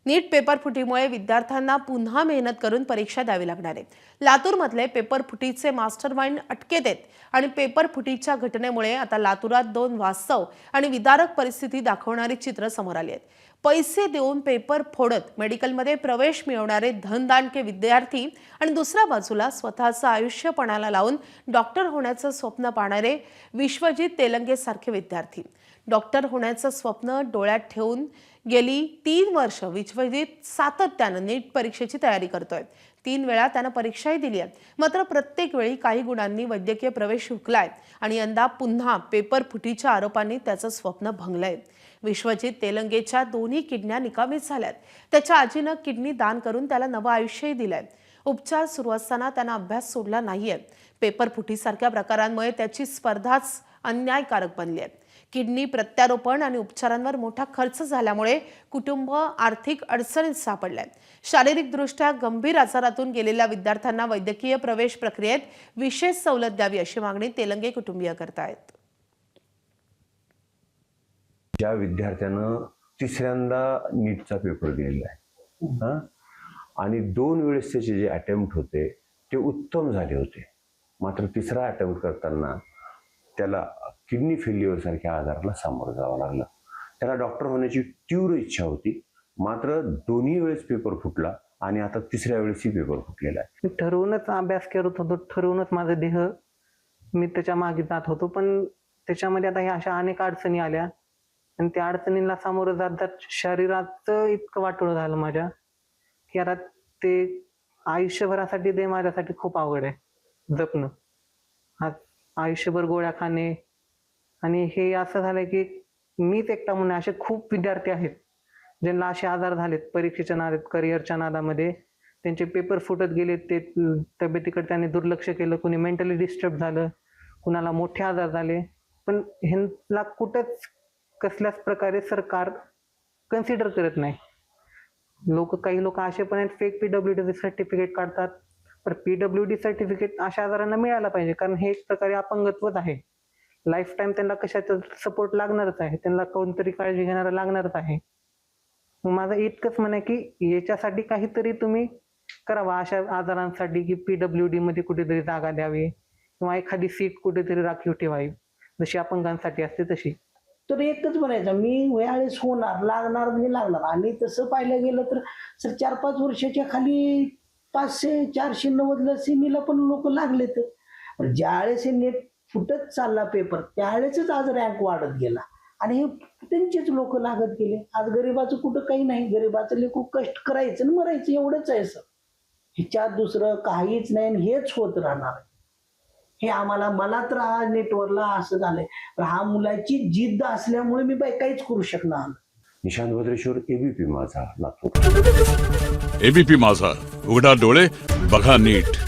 नीट paper फुटीमुळे विद्यार्थ्यांना पुन्हा मेहनत करून परीक्षा द्यावी लागणार आहे। लातूरमधले पेपर फुटीचे मास्टरमाइंड अटकेत आहेत आणि पेपर फुटीच्या घटनेमुळे आता लातूरात दोन वास्तव आणि विदारक परिस्थिती दाखवणारी चित्र समोर आली आहेत। पैसे देऊन पेपर फोडत मेडिकलमध्ये प्रवेश मिळवणारे धनदांडके विद्यार्थी आणि दुसऱ्या बाजूला स्वतःचं आयुष्य पणाला लावून डॉक्टर होण्याचं स्वप्न पाहणारे विश्वजित तेलंगे सारखे विद्यार्थी। डॉक्टर होण्याचं स्वप्न डोळ्यात ठेवून गेली 3 वर्ष विश्वजित सातत्यानं नीट परीक्षेची तयारी करतोय। 3 वेळा त्यानं परीक्षाही दिली आहे, मात्र प्रत्येक वेळी काही गुणांनी वैद्यकीय प्रवेश हुकलाय आणि यंदा पुन्हा पेपर फुटीच्या आरोपांनी त्याचं स्वप्न भंगलंय। विश्वजित तेलंगेच्या दोन्ही किडन्या निकामीच झाल्यात। त्याच्या आजीनं किडनी दान करून त्याला नवं आयुष्यही दिलंय। उपचार सुरू असताना त्यानं अभ्यास सोडला नाहीये। पेपर फुटीसारख्या प्रकारांमुळे त्याची स्पर्धाच अन्यायकारक बनली आहे। किडनी प्रत्यारोपण आणि उपचारांवर मोठा खर्च झाल्यामुळे कुटुंब आर्थिक अडचणीत सापडलंय। शारीरिकदृष्ट्या गंभीर आजारातून गेलेल्या विद्यार्थ्यांना वैद्यकीय प्रवेश प्रक्रियेत विशेष सवलत द्यावी अशी मागणी तेलंगे कुटुंबीय करतायत। ज्या विद्यार्थ्यानं तिसऱ्यांदा नीटचा पेपर दिलेला आहे आणि 2 वेळेस त्याचे जे अटेम्प्ट होते ते उत्तम झाले होते, मात्र तिसरा अटेम्प्ट करताना त्याला किडनी फेल्युअर सारख्या आजाराला सामोरं जावं लागलं। त्याला डॉक्टर होण्याची तीव्र इच्छा होती, मात्र दोन्ही वेळेस पेपर फुटला आणि आता तिसऱ्या वेळेसही पेपर फुटलेला आहे। मी ठरवूनच अभ्यास करत होतो, ठरवूनच माझं देह मी त्याच्या मागे जात होतो, पण त्याच्यामध्ये आता ह्या अशा अनेक अडचणी आल्या आणि त्या अडचणींना सामोरं जात जात शरीराचं इतकं वाटोळं झालं माझ्या की आता ते आयुष्यभरासाठी ते माझ्यासाठी खूप अवघड आहे जपणं। आयुष्यभर गोळ्या खाणे आणि हे असं झालंय की मीच एकटा म्हणून असे खूप विद्यार्थी आहेत ज्यांना असे आजार झालेत परीक्षेच्या नादात, करिअरच्या नादामध्ये त्यांचे पेपर फुटत गेले, ते तब्येतीकडे त्यांनी दुर्लक्ष केलं, कुणी मेंटली डिस्टर्ब झालं, कुणाला मोठे आजार झाले, पण ह्यांना कुठंच कसल्याच प्रकारे सरकार कन्सिडर करत नाही। काही लोक असे पण आहेत फेक PWD सर्टिफिकेट काढतात, पण PWD सर्टिफिकेट अशा आजारांना मिळायला पाहिजे, कारण हे एक प्रकारे अपंगत्वच आहे। लाईफ टाइम त्यांना कशाचा सपोर्ट लागणारच आहे, त्यांना कोणतरी काळजी घेणारा लागणारच आहे। माझं इतकंच म्हणणं आहे की याच्यासाठी काहीतरी तुम्ही करावा, अशा आजारांसाठी की PWD मध्ये कुठेतरी जागा द्यावी किंवा एखादी सीट कुठेतरी राखीव ठेवावी, जशी अपंगांसाठी असते तशी। तर एकच म्हणायचं, मी वेळेस होणार, लागणार म्हणजे लागणार। आणि तसं पाहिलं गेलं तर सर 4-5 वर्षाच्या खाली 500-490 सेमीला पण लोक लागले। तर ज्यावेळेस हे नेट फुटत चालला पेपर, त्यावेळेसच आज रँक वाढत गेला आणि हे त्यांचेच लोक लागत गेले। आज गरिबाचं कुठं काही नाही, गरिबाचं लेकरू कष्ट करायचं आणि मरायचं एवढंच आहे सर, ह्याच्यात दुसरं काहीच नाही आणि हेच होत राहणार। हे मला तर हा नेटवर्कला असं झालंय, पण हा मुलाची जिद्द असल्यामुळे मी काहीच करू शकणार। निशांत भद्रेश्वर, ABP माझा, लातूर। ABP माझा, उघडा डोळे बघा नीट।